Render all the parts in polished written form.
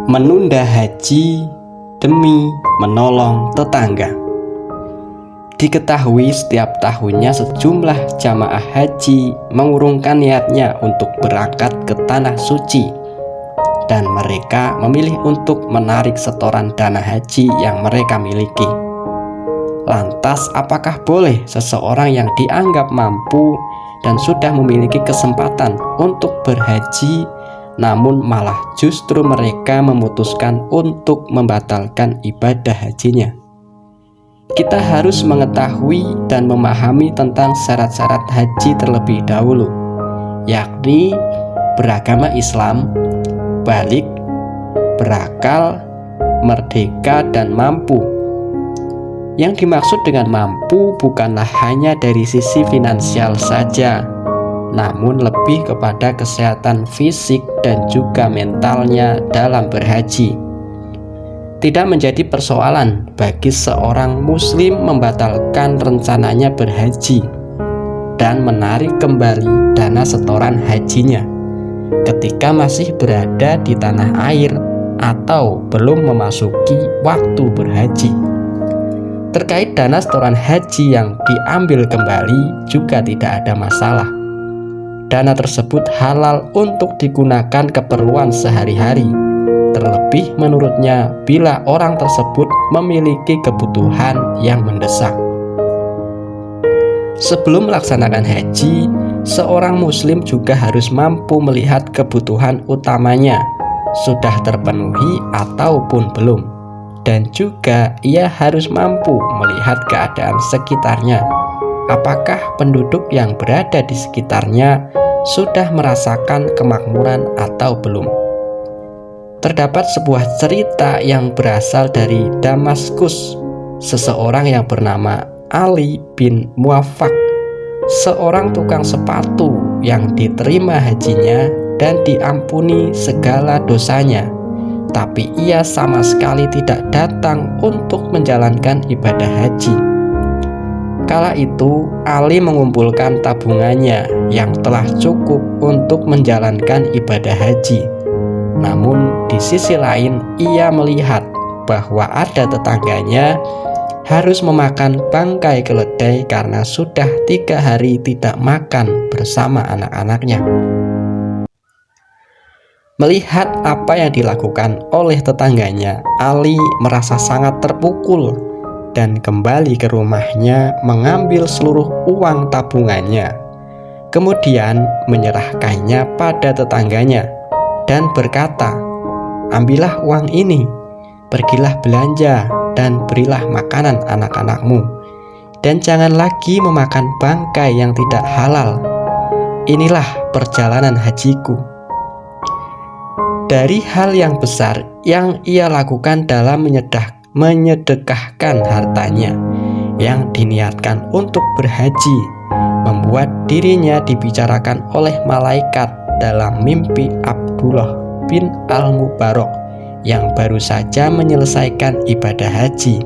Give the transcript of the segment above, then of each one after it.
Menunda haji demi menolong tetangga. Diketahui setiap tahunnya sejumlah jamaah haji mengurungkan niatnya untuk berangkat ke tanah suci, dan mereka memilih untuk menarik setoran dana haji yang mereka miliki. Lantas, apakah boleh seseorang yang dianggap mampu dan sudah memiliki kesempatan untuk berhaji, namun malah justru mereka memutuskan untuk membatalkan ibadah hajinya? Kita harus mengetahui dan memahami tentang syarat-syarat haji terlebih dahulu, yakni beragama Islam, balik, berakal, merdeka, dan mampu. Yang dimaksud dengan mampu bukanlah hanya dari sisi finansial saja, namun lebih kepada kesehatan fisik dan juga mentalnya dalam berhaji. Tidak menjadi persoalan bagi seorang muslim membatalkan rencananya berhaji dan menarik kembali dana setoran hajinya ketika masih berada di tanah air atau belum memasuki waktu berhaji. Terkait dana setoran haji yang diambil kembali juga tidak ada masalah. Dana tersebut halal untuk digunakan keperluan sehari-hari, terlebih menurutnya bila orang tersebut memiliki kebutuhan yang mendesak. Sebelum melaksanakan haji, seorang muslim juga harus mampu melihat kebutuhan utamanya sudah terpenuhi ataupun belum, dan juga ia harus mampu melihat keadaan sekitarnya. Apakah penduduk yang berada di sekitarnya sudah merasakan kemakmuran atau belum? Terdapat sebuah cerita yang berasal dari Damaskus. Seseorang yang bernama Ali bin Muwaffaq, seorang tukang sepatu yang diterima hajinya dan diampuni segala dosanya, tapi ia sama sekali tidak datang untuk menjalankan ibadah haji. Kala itu Ali mengumpulkan tabungannya yang telah cukup untuk menjalankan ibadah haji. Namun di sisi lain ia melihat bahwa ada tetangganya harus memakan bangkai keledai karena sudah 3 hari tidak makan bersama anak-anaknya. Melihat apa yang dilakukan oleh tetangganya, Ali merasa sangat terpukul dan kembali ke rumahnya mengambil seluruh uang tabungannya. Kemudian menyerahkannya pada tetangganya dan berkata, "Ambillah uang ini, pergilah belanja dan berilah makanan anak-anakmu, dan jangan lagi memakan bangkai yang tidak halal. Inilah perjalanan hajiku." Dari hal yang besar yang ia lakukan dalam menyedekahkan hartanya yang diniatkan untuk berhaji, membuat dirinya dibicarakan oleh malaikat dalam mimpi Abdullah bin Al-Mubarak yang baru saja menyelesaikan ibadah haji.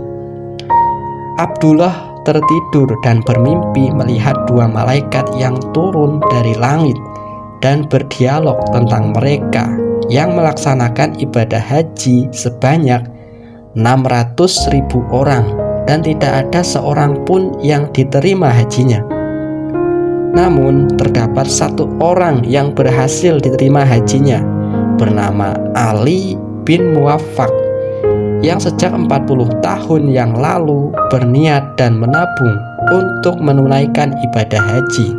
Abdullah tertidur dan bermimpi melihat 2 malaikat yang turun dari langit dan berdialog tentang mereka yang melaksanakan ibadah haji sebanyak 600.000 orang dan tidak ada seorang pun yang diterima hajinya. Namun terdapat 1 orang yang berhasil diterima hajinya, bernama Ali bin Muwaffaq, yang sejak 40 tahun yang lalu berniat dan menabung untuk menunaikan ibadah haji.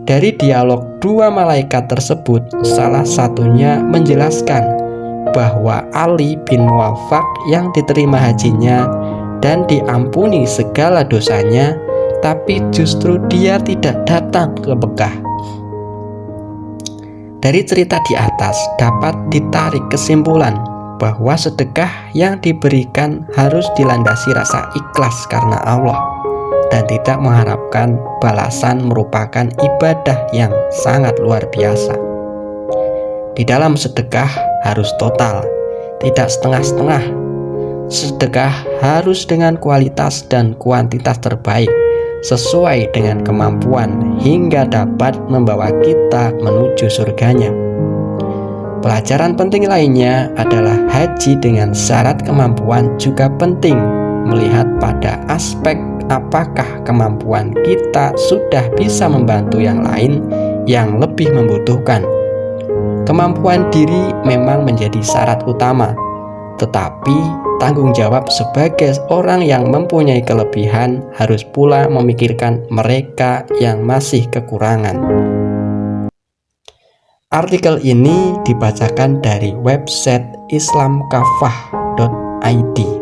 Dari dialog 2 malaikat tersebut, salah satunya menjelaskan bahwa Ali bin Muwaffaq yang diterima hajinya dan diampuni segala dosanya, tapi justru dia tidak datang ke Mekah. Dari cerita di atas dapat ditarik kesimpulan bahwa sedekah yang diberikan harus dilandasi rasa ikhlas karena Allah dan tidak mengharapkan balasan merupakan ibadah yang sangat luar biasa. Di dalam sedekah harus total, tidak setengah-setengah. Sedekah harus dengan kualitas dan kuantitas terbaik, sesuai dengan kemampuan hingga dapat membawa kita menuju surganya. Pelajaran penting lainnya adalah haji dengan syarat kemampuan juga penting, melihat pada aspek apakah kemampuan kita sudah bisa membantu yang lain yang lebih membutuhkan. Kemampuan diri memang menjadi syarat utama, tetapi tanggung jawab sebagai orang yang mempunyai kelebihan harus pula memikirkan mereka yang masih kekurangan. Artikel ini dibacakan dari website islamkafah.id.